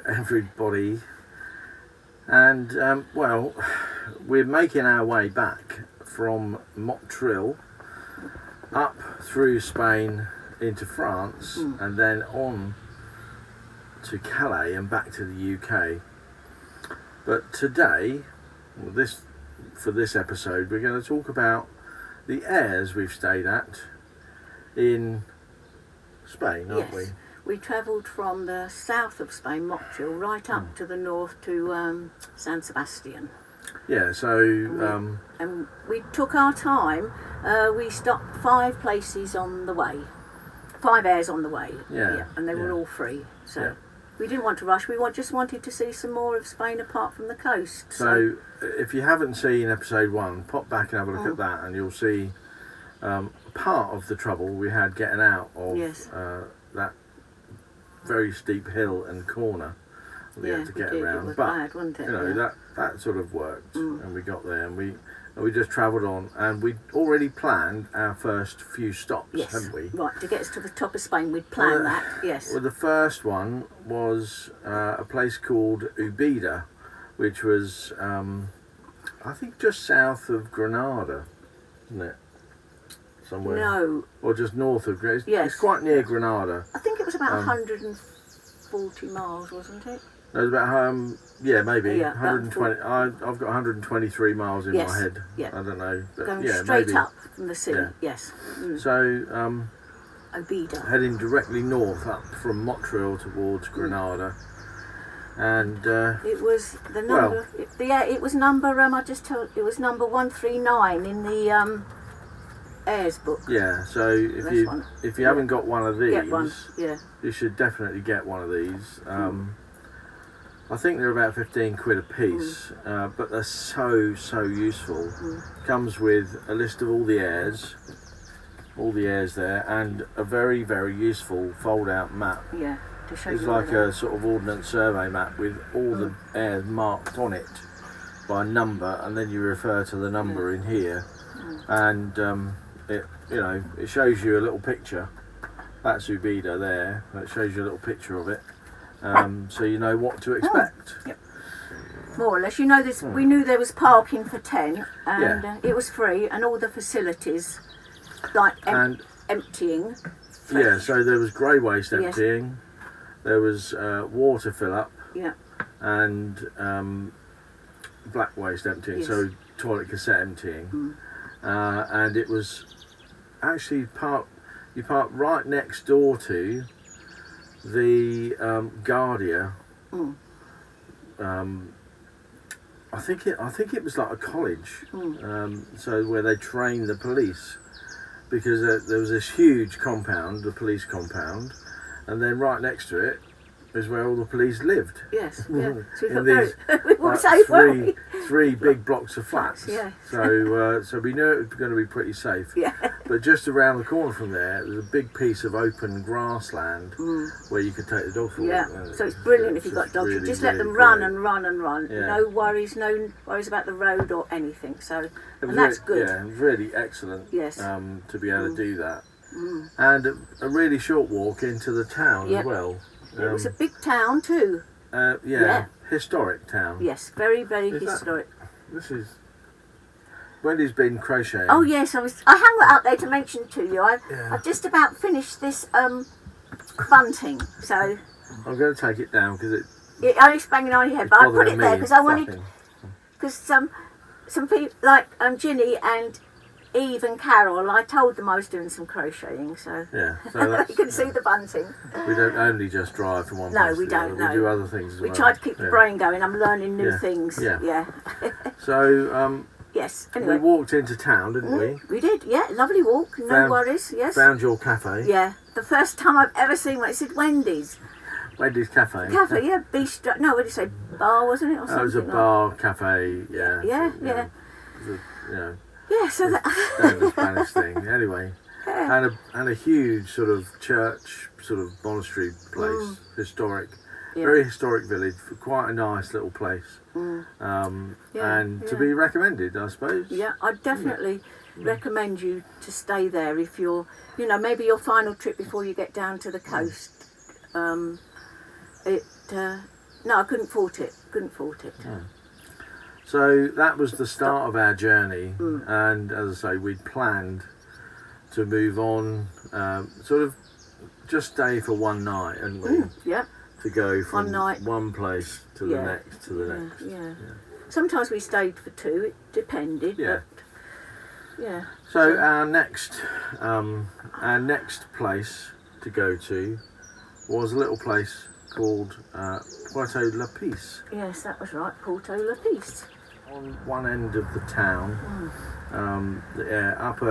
everybody. And well, we're making our way back from Motril up through Spain into France and then on to Calais and back to the UK. But today, for this episode, we're going to talk about the airs we've stayed at in Spain, aren't we? We travelled from the south of Spain, Motril, right up to the north to San Sebastien. Yeah, so... and we took our time. We stopped 5 places on the way. 5 airs on the way. Yeah. And they were all free. So we didn't want to rush. We just wanted to see some more of Spain apart from the coast. So if you haven't seen episode 1, pop back and have a look at that, and you'll see part of the trouble we had getting out of that very steep hill and corner we had to get around. It was but bad, wasn't it? you know, that sort of worked, and we got there, and we just travelled on, and we'd already planned our first few stops, hadn't we? Right, to get us to the top of Spain, we'd planned that, yes. Well, the first one was a place called Ubeda, which was, I think, just south of Granada, isn't it? Somewhere. No. Or just north of Granada. Yes. It's quite near Granada. I think it was about 140 miles, wasn't it? No, it was about, maybe. Yeah, 120. I've got 123 miles in my head. Yeah. I don't know. But Going straight maybe. up from the sea, yes. So, Ubeda. heading directly north up from Motril towards Granada. And it was the number. It was number. I just told it was number 139 in the Airs book. Yeah. So if you haven't got one of these, get one. Yeah. You should definitely get one of these. I think they're about 15 quid a piece, but they're so useful. Comes with a list of all the airs there, and a very useful fold-out map. Yeah. It's like a sort of ordnance survey map with all the airs marked on it by number, and then you refer to the number in here, and it shows you a little picture. That's Ubeda there. It shows you a little picture of it, so you know what to expect. Yep. More or less, you know this. We knew there was parking for 10, and it was free, and all the facilities, like emptying. Yeah, so there was grey waste emptying. There was water fill up, and black waste emptying, so toilet cassette emptying, and it was actually you parked right next door to the Guardia. I think it was like a college, so where they train the police, because there was this huge compound, the police compound. And then right next to it is where all the police lived. Yes, yeah. So we were safe, weren't we? Three big blocks of flats. Yeah. So we knew it was going to be pretty safe. Yeah. But just around the corner from there, there's a big piece of open grassland where you could take the dog for a walk. Yeah. So it's brilliant if you've got dogs. You just let them run and run and run. Yeah. No worries about the road or anything. So that's good. Yeah, it was really excellent. Yes. To be able to do that. And a really short walk into the town as well. It was a big town too. Historic town. Yes, very historic. This is Wendy's been crocheting. Oh yes, I hung that up there to mention to you. I've just about finished this bunting, so I'm going to take it down because it only banging on your head, but I put it there because I wanted, because some people like Ginny and Eve and Carol, I told them I was doing some crocheting, so so you can see the bunting. We don't only just drive from one place we to don't. the other. We do other things as well. We try to keep the brain going. I'm learning new things. Yeah. So yes. Anyway, we walked into town, didn't we? We did. Yeah, lovely walk. No worries. Yes. Found your cafe. Yeah, the first time I've ever seen one. It said Wendy's. Wendy's cafe. Cafe, yeah. Bistro. No, what did you say? Bar, wasn't it? Or something? It was a bar, cafe. Yeah. Yeah. Yeah, so that the Spanish thing. Anyway, and a huge sort of church, sort of monastery place, historic, very historic village, quite a nice little place, and to be recommended, I suppose. Yeah, I'd definitely recommend you to stay there if you're, maybe your final trip before you get down to the coast. No, I couldn't fault it. Yeah. So that was the start of our journey, and as I say, we'd planned to move on, sort of just stay for one night, hadn't we? Yeah. To go from one place to the next to the next. Yeah. Sometimes we stayed for 2. It depended. Yeah. But, yeah. So our next place to go to was a little place called Puerto La Peace. Yes, that was right. Puerto La Peace. On one end of the town, up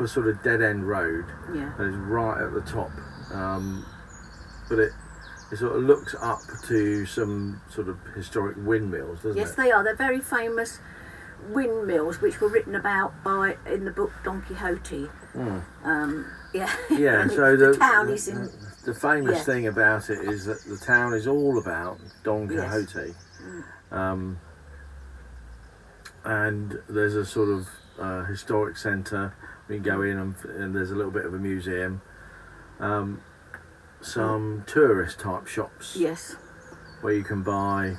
a sort of dead end road. Yeah. And it's right at the top, but it sort of looks up to some sort of historic windmills, doesn't it? Yes, they are. They're very famous windmills, which were written about in the book Don Quixote. Yeah. So the town is in. The famous thing about it is that the town is all about Don Quixote. Yes. And there's a sort of historic centre. We can go in and there's a little bit of a museum. Some tourist type shops. Yes. Where you can buy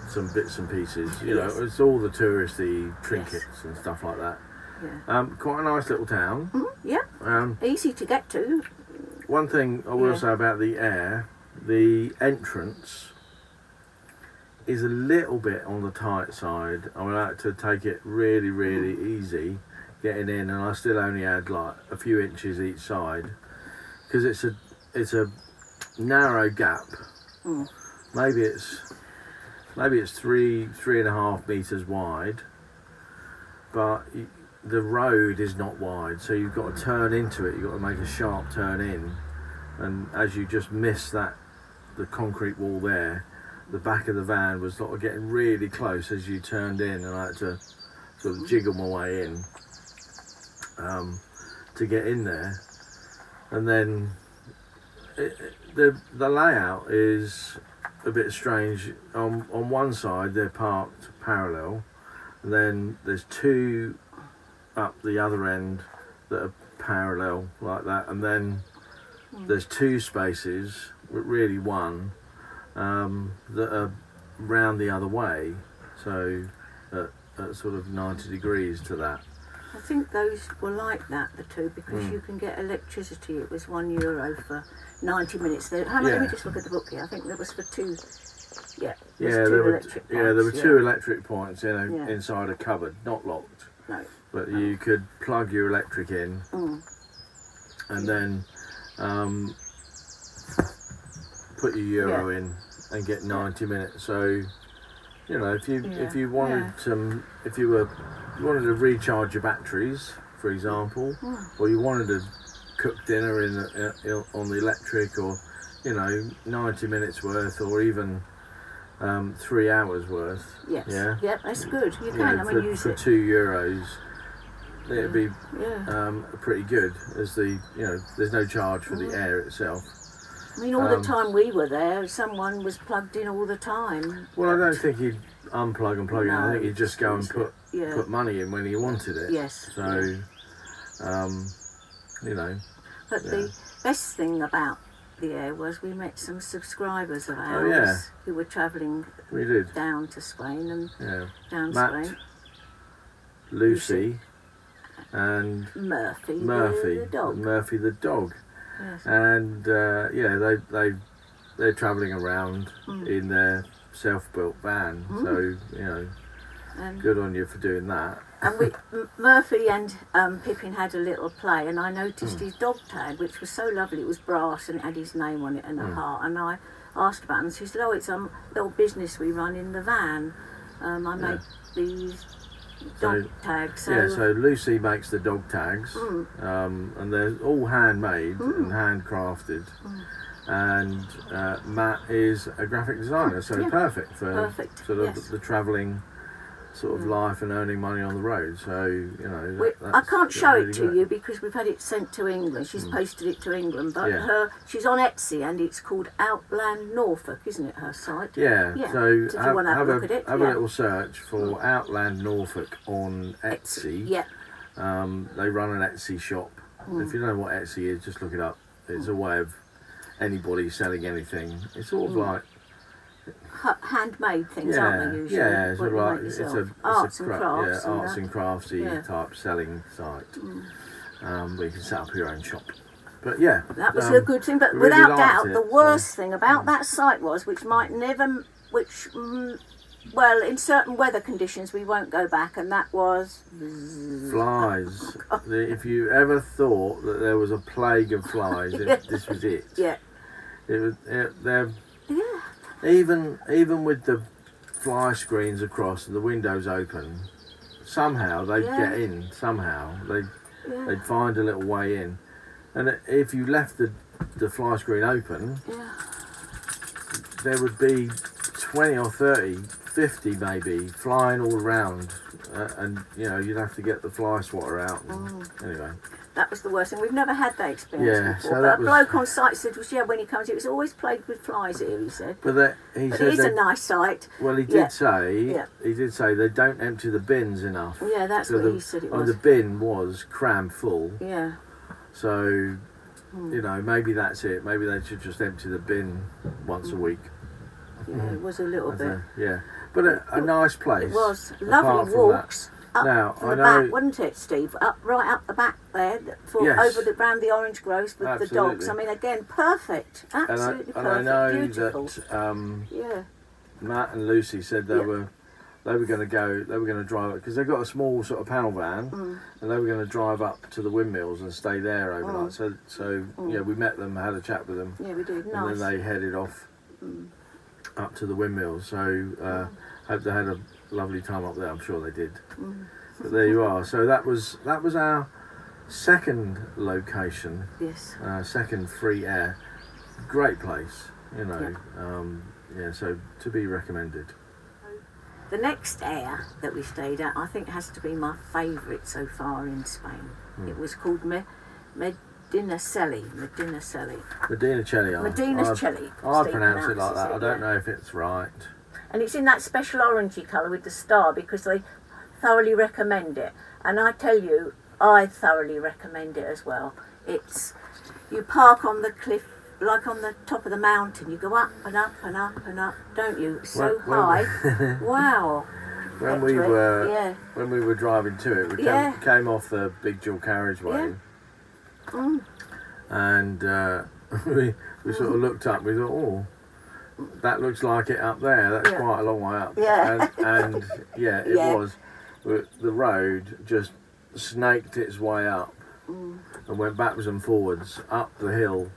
some bits and pieces. You know, it's all the touristy trinkets and stuff like that. Yeah. Quite a nice little town. Yeah. Easy to get to. One thing I will say about the Air, the entrance is a little bit on the tight side. I would like to take it really, really easy getting in, and I still only had like a few inches each side because it's a narrow gap. Maybe it's 3.5 meters wide, but the road is not wide, so you've got to turn into it. You've got to make a sharp turn in, and as you just miss the concrete wall there, the back of the van was sort of getting really close as you turned in, and I had to sort of jiggle my way in to get in there. And then the layout is a bit strange. On one side they're parked parallel, and then there's 2 up the other end that are parallel like that, and then there's 2 spaces, really one, that are round the other way, so at sort of 90 degrees to that. I think those were like that, the 2, because you can get electricity. It was €1 for 90 minutes. Let me just look at the book here. I think there was for 2. Yeah. There were 2 electric points inside a cupboard, not locked. No. But you could plug your electric in, and then put your euro in and get 90 minutes. So, you know, if you wanted if you wanted to recharge your batteries, for example, or you wanted to cook dinner on the electric, or 90 minutes worth, or even 3 hours worth. Yes. Yeah, that's good. You can use it for €2. It'd be pretty good, as there's no charge for the Air itself. I mean, all the time we were there, someone was plugged in all the time. Well, I don't think he'd unplug and plug in. I think he'd just go and put money in when he wanted it. Yes. So, But the best thing about the Air was we met some subscribers of ours who were travelling down to Spain and down Matt, Spain. Lucy. And Murphy the dog. Murphy the dog. Yes. And they're travelling around in their self-built van. So good on you for doing that. And Murphy and Pippin had a little play, and I noticed his dog tag, which was so lovely. It was brass and it had his name on it and a heart. And I asked about it, and she said, "Oh, it's a little business we run in the van. I make these dog tags." So Lucy makes the dog tags, and they're all handmade and handcrafted. And Matt is a graphic designer, so perfect for sort of the travelling sort of life and earning money on the road. So I can't show it to you because we've had it sent to England. She's posted it to England, but she's on Etsy, and it's called Outland Norfolk, isn't it? Her site. Yeah. So Did you want to have a look at it? Have a little search for Outland Norfolk on Etsy. Yeah. They run an Etsy shop. If you don't know what Etsy is, just look it up. It's a way of anybody selling anything. It's sort of like handmade things, aren't they, usually? Yeah, What sort of you like make it's yourself. a Arts it's a and crafts. yeah, and arts that. and craftsy Yeah. type selling site. Where you can set up your own shop. But yeah, That was a good thing, but we really without liked doubt, it, the worst thing about that site was, which might never, well, in certain weather conditions we won't go back, and that was flies. If you ever thought that there was a plague of flies, this was it. Yeah. It was. They're even with the fly screens across and the windows open, somehow they'd get in. Somehow they'd find a little way in. And if you left the fly screen open, there would be 20 or 30, 50 maybe, flying all around. And, you know, you'd have to get the fly swatter out. And, anyway. That was the worst thing. We've never had that experience before. So but a bloke on site said, when he comes, it was always plagued with flies here, he said. But it is a nice site. Well, he did say they don't empty the bins enough. Yeah, that's what he said it was. And the bin was crammed full. Yeah. So, you know, maybe that's it. Maybe they should just empty the bin once a week. Yeah, it was a little bit. But a nice place. It was. Lovely walks. Up the back, wasn't it, Steve? Right up the back there, around the orange groves with the dogs. I mean, again, perfect. Absolutely perfect. And I know beautiful. that Matt and Lucy said they were going to drive, because they've got a small sort of panel van, and they were going to drive up to the windmills and stay there overnight. So we met them, had a chat with them. Yeah, we did. And then they headed off up to the windmills. So hope they had a lovely time up there. I'm sure they did. But there you are. So that was our second location. Yes. Second free air. Great place. You know. So to be recommended. The next air that we stayed at, I think, has to be my favourite so far in Spain. It was called Medinaceli. I pronounce it like that. I don't know if it's right. And it's in that special orangey colour with the star, because they thoroughly recommend it. And I tell you, I thoroughly recommend it as well. You park on the cliff, like on the top of the mountain. You go up and up and up and up, don't you? It's so high. Wow. When we were driving to it, we came off the big dual carriageway, and we sort of looked up. We thought, oh, that looks like it up there. That's quite a long way up. Yeah. And it was. The road just snaked its way up and went backwards and forwards up the hill.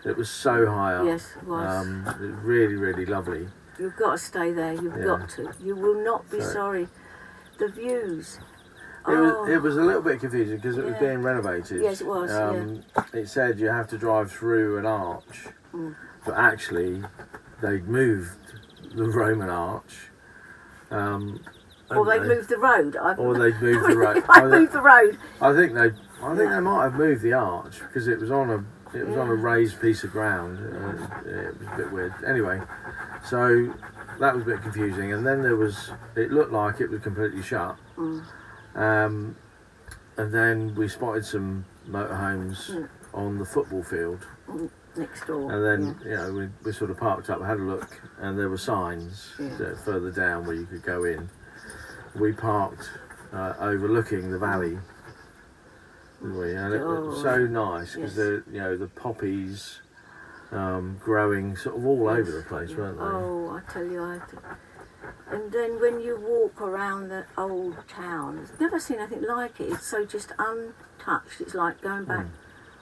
It was so high up. Yes, it was. It was really, really lovely. You've got to stay there. You've got to. You will not be sorry. The views. It was a little bit confusing because it was being renovated. Yes, it was. It said you have to drive through an arch, but actually they'd moved the Roman arch. Or they'd moved the road. Or they'd moved the road. Moved the road. I think they might have moved the arch because it was on a raised piece of ground. It was a bit weird. Anyway, so that was a bit confusing. And then it looked like it was completely shut. And then we spotted some motorhomes on the football field next door. And then we sort of parked up, had a look, and there were signs further down where you could go in. We parked overlooking the valley, didn't we? And it was so nice because the poppies growing sort of all over the place, weren't they? Oh, I tell you, and then when you walk around the old town, I've never seen anything like it. It's so just untouched. It's like going back,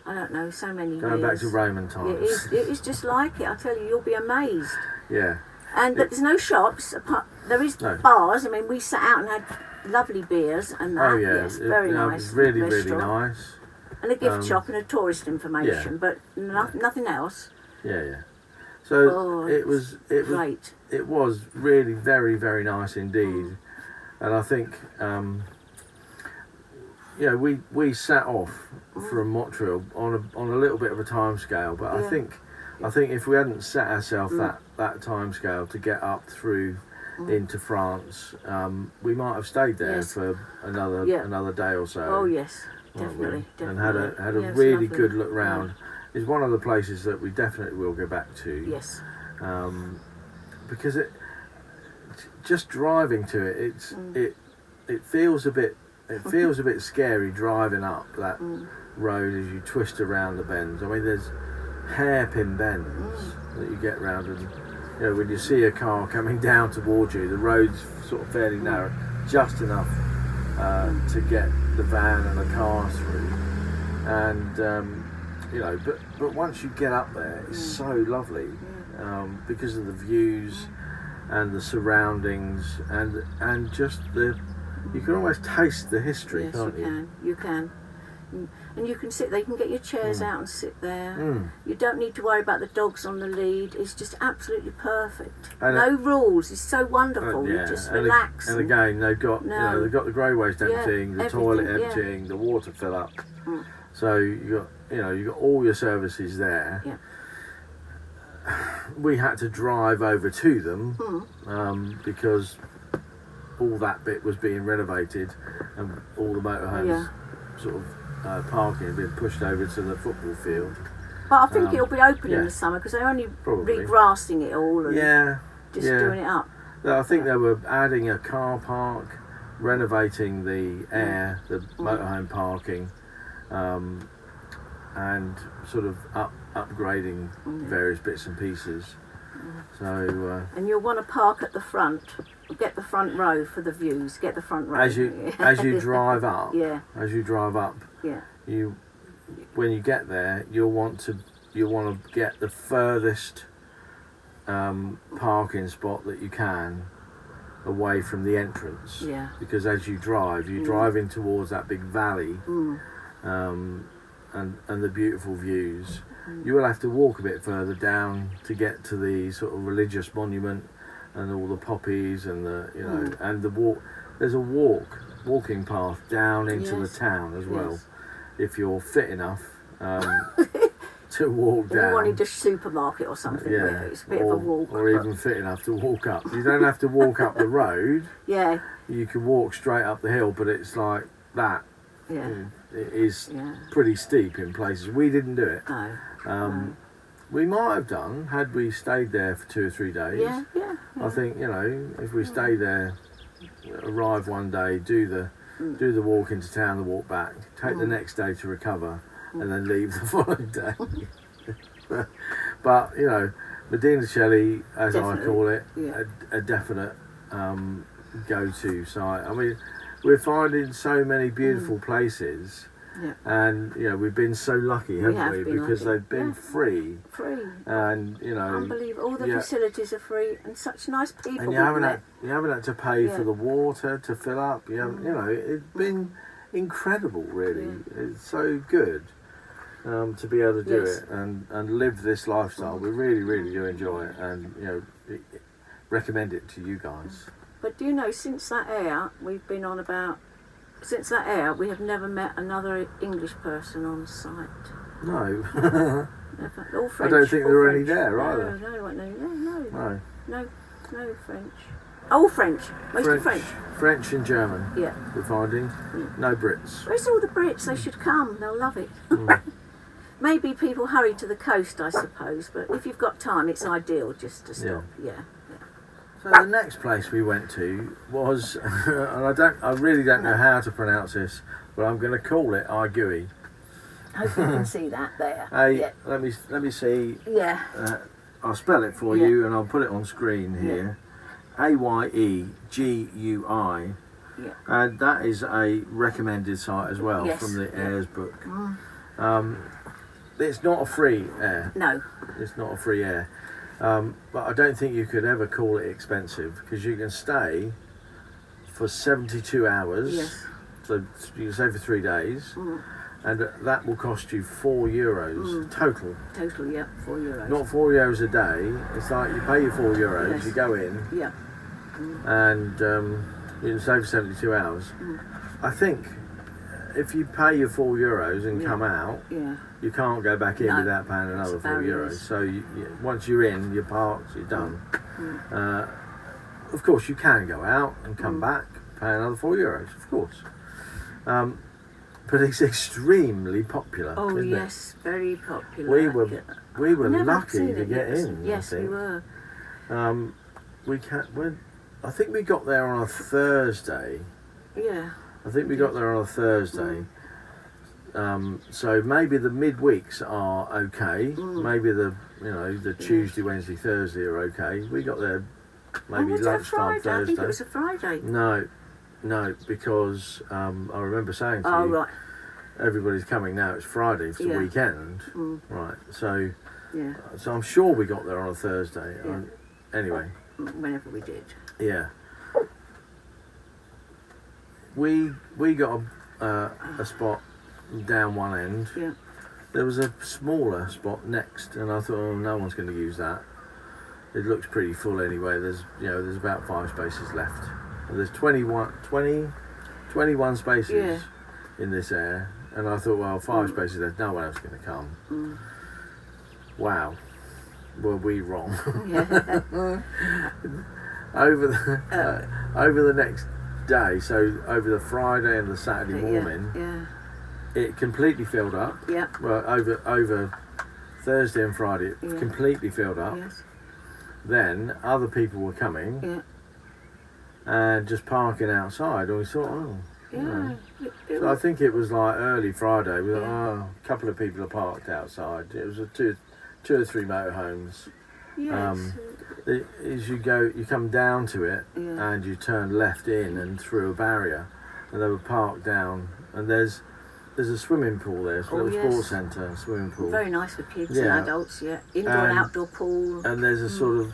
I don't know, so many years. Going back to Roman times. It is just like it. I tell you, you'll be amazed. Yeah. But there's no shops. There is bars. I mean, we sat out and had lovely beers and that. Oh yeah, yes, very nice. It was really, really nice. And a gift shop and a tourist information, but nothing else. Yeah. So it was great. It was really very, very nice indeed, and I think we set off from Motril on a little bit of a time scale, but I think if we hadn't set ourselves that time scale to get up through into France, we might have stayed there for another day or so. Oh yes, definitely. And had a really good look round. is one of the places that we definitely will go back to. Yes. Because just driving to it, it feels a bit scary driving up that road as you twist around the bends. I mean, there's hairpin bends that you get round, and you know, when you see a car coming down towards you, the road's sort of fairly narrow, just enough to get the van and the car through. And you know, but once you get up there, it's so lovely because of the views and the surroundings and just you can almost taste the history, yes, can't you? You can. And you can sit there, you can get your chairs out and sit there. You don't need to worry about the dogs on the lead. It's just absolutely perfect. And no rules. It's so wonderful. You just relax. And again, they've got they've got the grey waste emptying, the toilet emptying, the water fill up. So you got all your services there. Yeah. We had to drive over to them because all that bit was being renovated and all the motorhomes sort of parking had been pushed over to the football field. But I think it'll be open in the summer because they're only regrassing it all and just doing it up. I think they were adding a car park, renovating the motorhome parking, and sort of upgrading various bits and pieces. So and you'll want to park at the front, get the front row for the views. Get the front row as you drive up. As you drive up. When you get there, you'll want to get the furthest parking spot that you can away from the entrance. Because as you drive, you're driving towards that big valley. And the beautiful views. You will have to walk a bit further down to get to the sort of religious monument and all the poppies and and the walk. There's a walking path down into the town as well, if you're fit enough to walk down. You wanted a supermarket or something. It's a bit of a walk. Or even fit enough to walk up. You don't have to walk up the road. You can walk straight up the hill, but it's like that. It is pretty steep in places. We didn't do it. No. We might have done had we stayed there for 2 or 3 days. I think if we stay there, arrive one day, do the walk into town, the walk back, take the next day to recover, and then leave the following day. But Medina Coeli, as I call it, a definite go-to site. I mean, we're finding so many beautiful places, and we've been so lucky, haven't we? Because they've been free, and unbelievable. All the facilities are free, and such nice people. And you haven't had to pay for the water to fill up. You haven't, it's been incredible, really. It's so good to be able to do it and live this lifestyle. We really, really do enjoy it, and recommend it to you guys. But do you know, since that air, we have never met another English person on site. No. Never. All French. I don't think there were any French. there either. No French. All French. Mostly French. French and German. We're finding. No Brits. Where's all the Brits? They should come. They'll love it. Maybe people hurry to the coast, I suppose. But if you've got time, it's ideal just to stop. So the next place we went to was, and I really don't know how to pronounce this, but I'm going to call it Argui. Hope you can see that there. Let me see. I'll spell it for you, and I'll put it on screen here. AyeGui, and that is a recommended site as well from the Ayres book. It's not a free air. No, it's not a free air. But I don't think you could ever call it expensive because you can stay for 72 hours. So you can stay for 3 days, and that will cost you €4 total. Total, €4. Not €4 a day. It's like you pay your €4, you go in, and you can stay for 72 hours. I think if you pay your €4 and come out, you can't go back in without paying another €4. So once you're in, you're parked, you're done. Of course, you can go out and come back, pay another €4, of course. but it's extremely popular. Oh isn't yes, very popular. We were Never lucky seen to it get yet. in. Yes, I we think. were. I think we got there on a Thursday. Yeah. I think we got there on a Thursday. So maybe the midweeks are okay. Maybe the Tuesday, Wednesday, Thursday are okay. We got there maybe was it a lunchtime Friday? Thursday. I think it was a Friday. No, because I remember saying to Oh you, right. everybody's coming now. It's Friday, it's the Yeah. weekend, right? So, Yeah. so I'm sure we got there on a Thursday. Yeah. Anyway, Whenever we did. yeah. We got a spot down one end. Yeah. There was a smaller spot next, and I thought, oh, no one's going to use that. It looks pretty full anyway. There's about 5 spaces left. And there's 21 spaces in this area, and I thought, well, 5 spaces left. No one else is going to come. Wow, were we wrong? Yeah. Over the next day, so over the Friday and the Saturday morning, Yeah. it completely filled up. Yeah. Well, over Thursday and Friday, it completely filled up. Yes. Then other people were coming Yeah. and just parking outside, and we thought, oh. Yeah. So I think it was like early Friday. We thought, oh, a couple of people are parked outside. It was two or three motorhomes. Yes. As you come down to it, Yeah. and you turn left in and through a barrier, and they were parked down. And there's a swimming pool there, it's a little sports centre, swimming pool. Very nice for kids Yeah. and adults. Yeah. Indoor and outdoor pool. And there's a sort of,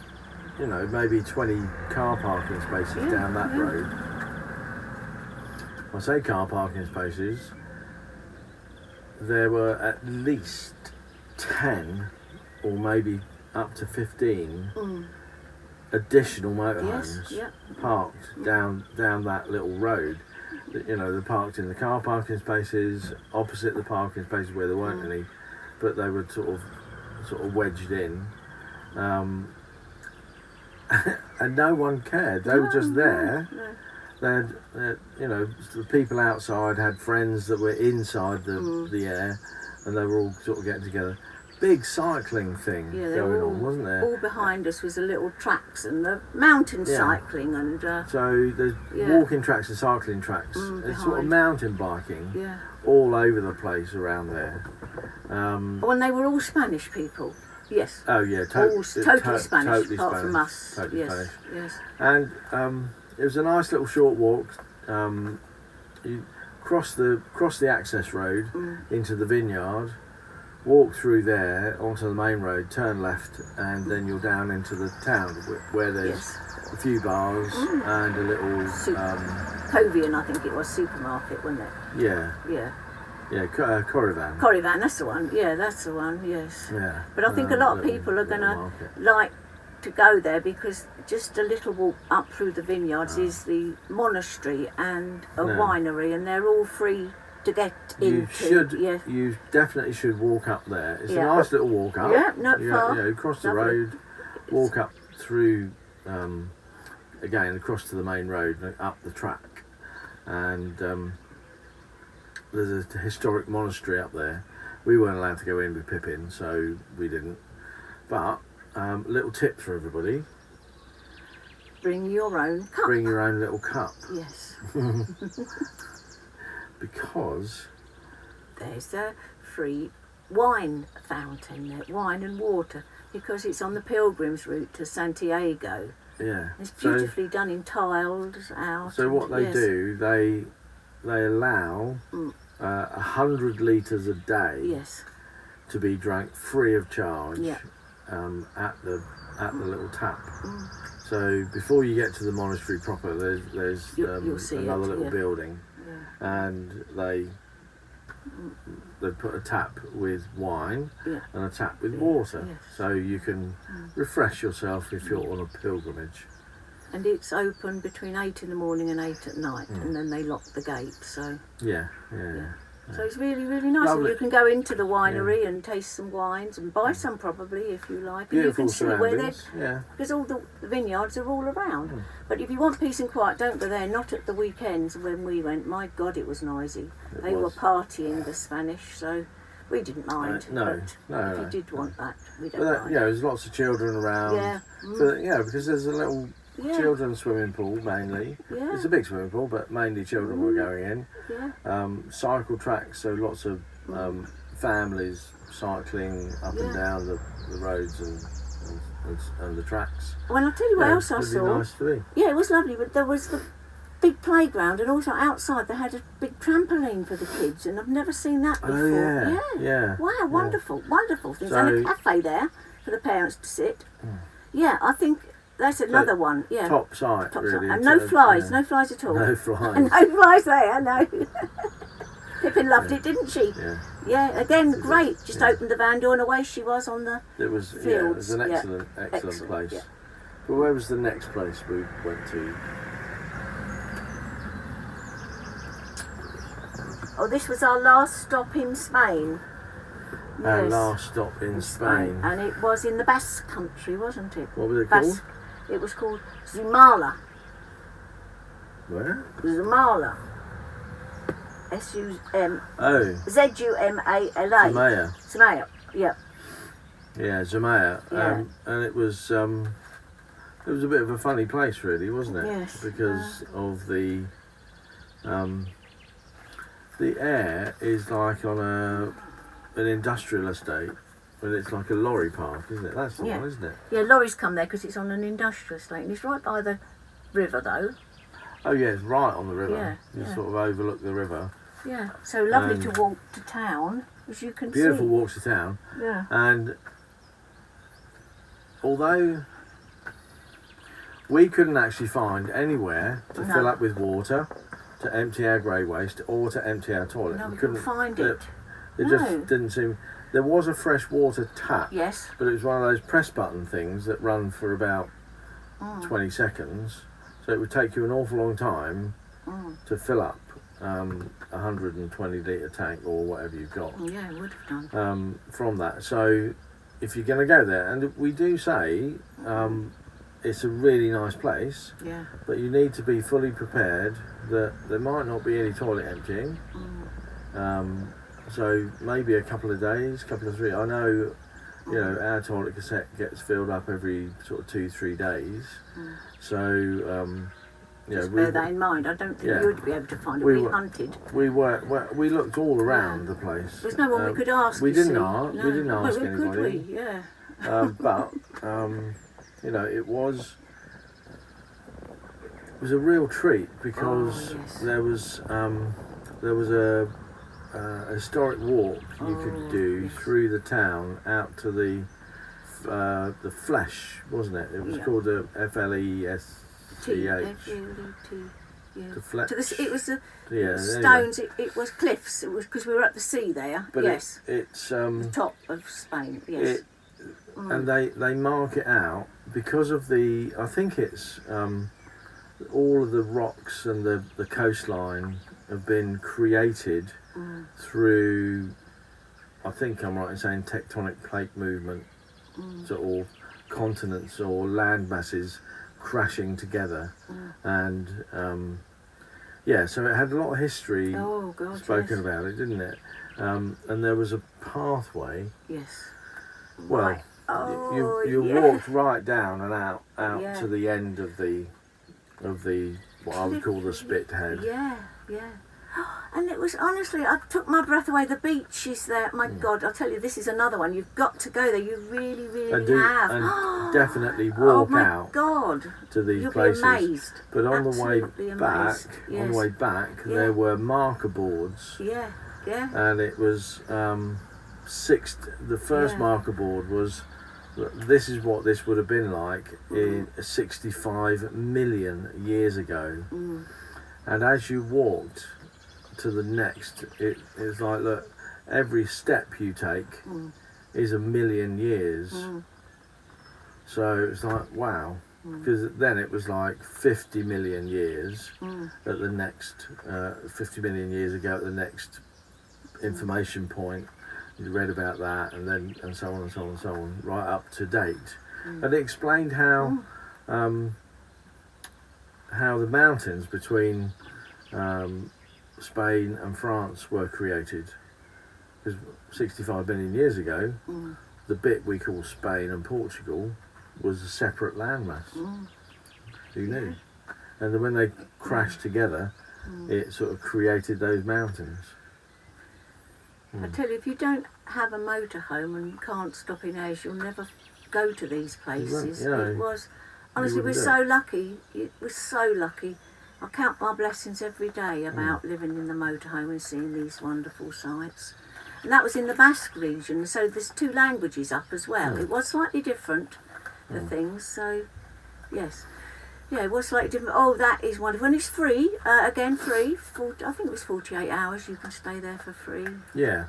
maybe 20 car parking spaces down that road. I say car parking spaces. There were at least 10 or maybe up to 15 additional motorhomes parked down that little road. They're parked in the car parking spaces, opposite the parking spaces where there weren't any, but they were sort of wedged in. And no one cared. They were just there. No. The people outside had friends that were inside the air, and they were all sort of getting together. Big cycling thing going on, wasn't there? All behind us was the little tracks and the mountain cycling and. So there's walking tracks and cycling tracks. It's sort of mountain biking all over the place around there. And they were all Spanish people. Yes. Oh yeah, all totally Spanish, totally apart Spanish, from us. Totally Spanish. Yes. And it was a nice little short walk. You cross the access road into the vineyard, walk through there onto the main road, turn left, and then you're down into the town where there's a few bars and a little Covian, I think it was, supermarket, wasn't it? Yeah, Caravan. Caravan, that's the one. Yeah, that's the one. Yes. Yeah. But I think a lot of people are gonna like to go there because just a little walk up through the vineyards is the monastery and a winery, and they're all free to get into. You definitely should walk up there. It's a nice little walk up. Yeah, not far. Cross the road, walk up through, again across to the main road, and up the track, and there's a historic monastery up there. We weren't allowed to go in with Pippin, so we didn't. But little tip for everybody: bring your own cup. Bring your own little cup. Yes. Because there's a free wine fountain there, wine and water, because it's on the pilgrim's route to Santiago. Yeah. It's beautifully done in tiles out. So what they do, they allow 100 litres a day to be drank free of charge at the little tap. So before you get to the monastery proper, there's another little building. And they put a tap with wine and a tap with water, so you can refresh yourself if you're on a pilgrimage. And it's open between 8 in the morning and 8 at night, and then they lock the gate. So yeah. So it's really, really nice. Lovely. And you can go into the winery and taste some wines and buy some probably if you like. Beautiful and you can see where they're, surroundings. because all the vineyards are all around. But if you want peace and quiet, don't go there. Not at the weekends when we went. My God, it was noisy. They were partying, the Spanish, so we didn't mind. No, but if you did want that, we don't mind. Yeah, there's lots of children around. Yeah. Because there's a little children's swimming pool mainly. Yeah. It's a big swimming pool, but mainly children were going in. Yeah. Cycle tracks, so lots of families cycling up and down the roads and the tracks. Well, I'll tell you what else I saw. Really nice to be. Yeah, it was lovely, but there was the big playground, and also outside they had a big trampoline for the kids, and I've never seen that before. Oh, yeah. Wow, wonderful things. So, and a cafe there for the parents to sit. Yeah, I think that's another one. Yeah. Top site, really. And no flies at all. No flies. No flies there, no. Pippin loved it, didn't she? Yeah. Yeah, again, great. Just opened the van door and away she was on the fields. It was an excellent place. Yeah. But where was the next place we went to? Oh, this was our last stop in Spain. Our Yes. last stop in Spain. And it was in the Basque country, wasn't it? What was it Basque. called? It was called Zumala. Where? Zumala. S-U-M... Oh. Z-U-M-A-L-A. Zumaya. Zumaya, yeah. Yeah, Zumaya. Yeah. And it was a bit of a funny place, really, wasn't it? Yes. Because of the air is like on an industrial estate, but it's like a lorry park, isn't it? That's the one, isn't it? Yeah, lorries come there because it's on an industrial estate, and it's right by the river, though. Oh yeah, it's right on the river. Yeah, You yeah. sort of overlook the river. Yeah, so lovely to walk to town, as you can Beautiful see. walks to town. Yeah. And although we couldn't actually find anywhere to fill up with water, to empty our grey waste, or to empty our toilet. No, we couldn't find it. It just didn't seem... There was a fresh water tap. Yes. But it was one of those press button things that run for about 20 seconds. So it would take you an awful long time to fill up a 120 litre tank or whatever you've got. Yeah, it would have done. From that. So if you're going to go there, and we do say it's a really nice place, but you need to be fully prepared that there might not be any toilet emptying. So maybe a couple of days, couple of three. I know, you know, our toilet cassette gets filled up every sort of 2-3 days. So, Just bear that in mind. I don't think you would be able to find it. We hunted. We looked all around the place. There's no one we could ask. We didn't ask. We didn't ask anybody. Could we? Yeah. But you know, it was a real treat because there was a historic walk you could do through the town out to the Flesh, wasn't it? It was called the Flesch. Yeah. The Flesh. It was the Yeah, stones. It was cliffs. It was because we were at the sea there. But yes. It's the top of Spain. Yes. And they mark it out because of the. I think it's all of the rocks and the coastline have been created through. I think I'm right in saying tectonic plate movement, so all continents or land masses crashing together, and so it had a lot of history spoken about it, didn't it? And there was a pathway. Yes. Well, right. you walked right down and out to the end of the what I would call the spit head. Yeah. And it was, honestly, I took my breath away. The beach is there. My God, I'll tell you, this is another one. You've got to go there. You really, really have. And definitely walk out to these You'll places. Be amazed. But on Absolutely the way back, there were marker boards. Yeah. And it was the first marker board was, this is what this would have been like in 65 million years ago. And as you walked to the next, it's like, look, every step you take is a million years. So it's like, wow. Because then it was like 50 million years at the next, 50 million years ago at the next information point. You read about that, and then and so on and so on and so on, right up to date. And it explained how the mountains between Spain and France were created. Because 65 million years ago, the bit we call Spain and Portugal was a separate landmass. Who knew? And then when they crashed together, it sort of created those mountains. I tell you, if you don't have a motorhome and can't stop in Asia, you'll never go to these places. It was, honestly, we're so lucky. We're so lucky. I count my blessings every day about living in the motorhome and seeing these wonderful sights. And that was in the Basque region, so there's 2 languages up as well. It was slightly different, the things, so yes. Yeah, it was slightly different. Oh, that is wonderful. And it's free, again free. I think it was 48 hours, you can stay there for free. Yeah.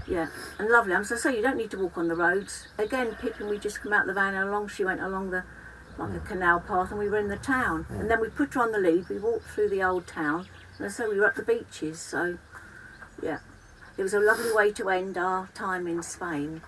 Yeah, and lovely. As I say, you don't need to walk on the roads. Again, Pippin, we just come out the van along, she went along the a canal path, and we were in the town. And then we put her on the lead, we walked through the old town, and so we were at the beaches, so yeah. It was a lovely way to end our time in Spain.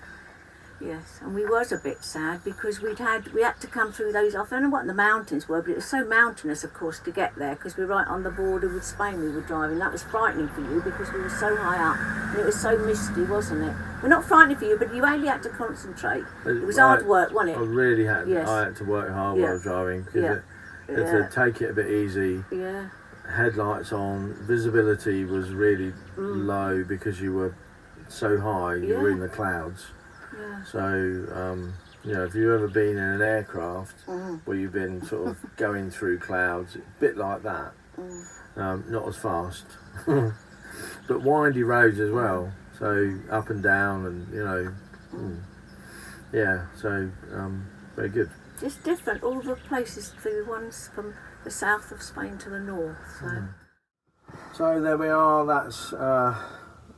Yes, and we was a bit sad because we had to come through those, I don't know what the mountains were, but it was so mountainous, of course, to get there, because we're right on the border with Spain we were driving. That was frightening for you because we were so high up, and it was so misty, wasn't it? Well, not frightening for you, but you only had to concentrate. It was hard work, wasn't it? I really had. Yes. I had to work hard while I was driving, because to take it a bit easy. Yeah. Headlights on, visibility was really low because you were so high, you were in the clouds. Yeah. So, if you've ever been in an aircraft where you've been sort of going through clouds, a bit like that, not as fast, but windy roads as well, so up and down, and so very good. Just different, all the places, the ones from the south of Spain to the north. So there we are, that's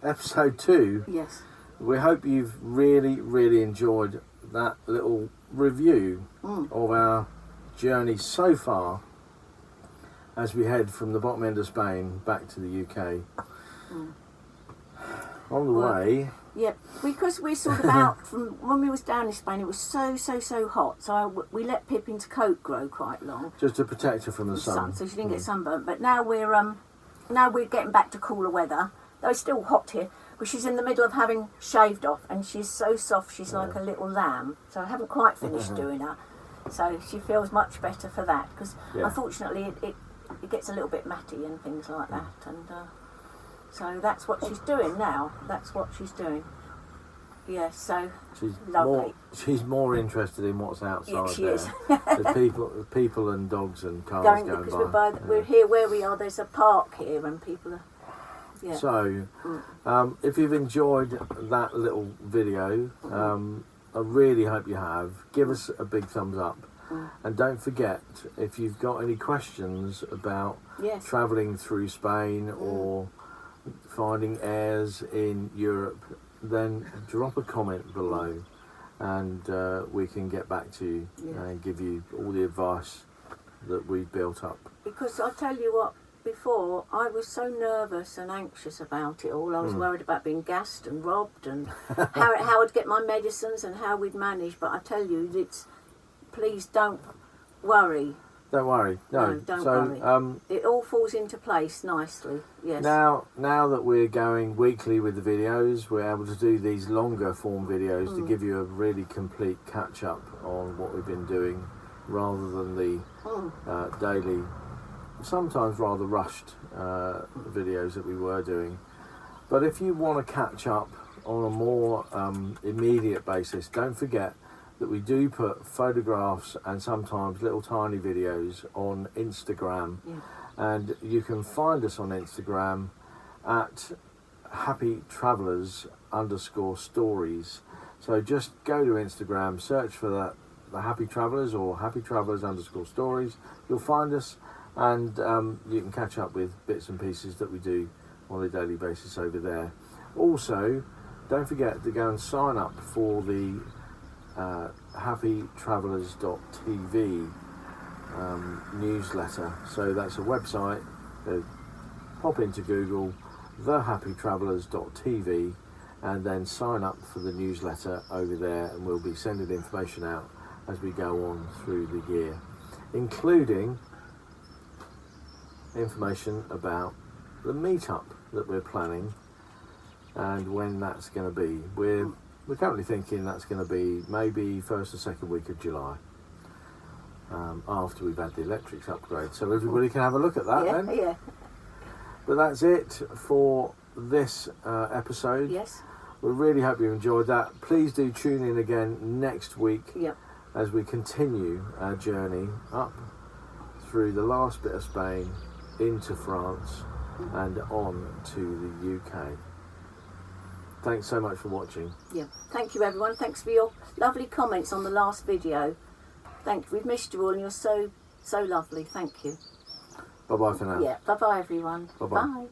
episode 2. Yes. We hope you've really, really enjoyed that little review of our journey so far as we head from the bottom end of Spain back to the UK. On the way... Yeah, because we sort of out from when we was down in Spain, it was so hot. So we let Pippin's coat grow quite long, just to protect her from the sun, so she didn't get sunburnt. But now we're getting back to cooler weather. Though it's still hot here, but she's in the middle of having shaved off, and she's so soft. She's like a little lamb. So I haven't quite finished doing her. So she feels much better for that, because unfortunately it gets a little bit matty and things like that, and. So that's what she's doing now. That's what she's doing. Yes, so she's lovely. She's more interested in what's outside. She is. the people and dogs and cars going by. We're here where we are. There's a park here, and people are. Yeah. So, if you've enjoyed that little video, I really hope you have. Give us a big thumbs up, and don't forget, if you've got any questions about travelling through Spain or finding heirs in Europe, then drop a comment below, and we can get back to you and give you all the advice that we've built up. Because I'll tell you what, before I was so nervous and anxious about it all. I was worried about being gassed and robbed, and how I'd get my medicines and how we'd manage. But I tell you, please don't worry. Don't worry. No, don't worry. It all falls into place nicely. Yes. Now that we're going weekly with the videos, we're able to do these longer form videos to give you a really complete catch up on what we've been doing, rather than the daily, sometimes rather rushed videos that we were doing. But if you want to catch up on a more immediate basis, don't forget that we do put photographs and sometimes little tiny videos on Instagram, and you can find us on Instagram at happytravellers_stories. So just go to Instagram, search for the Happy Travellers or happytravellers_stories. You'll find us, and you can catch up with bits and pieces that we do on a daily basis over there. Also, don't forget to go and sign up for the happytravellers.tv newsletter. So that's a website. Pop into Google, thehappytravellers.tv, and then sign up for the newsletter over there, and we'll be sending information out as we go on through the year, including information about the meetup that we're planning and when that's going to be. We're currently thinking that's going to be maybe first or second week of July, after we've had the electrics upgrade, so everybody can have a look at that then. Yeah. But that's it for this episode. Yes. We really hope you enjoyed that. Please do tune in again next week. Yep. As we continue our journey up through the last bit of Spain, into France, and on to the UK. Thanks so much for watching. Yeah. Thank you, everyone. Thanks for your lovely comments on the last video. Thank you. We've missed you all, and you're so lovely. Thank you. Bye bye for now. Yeah. Bye bye, everyone. Bye-bye. Bye.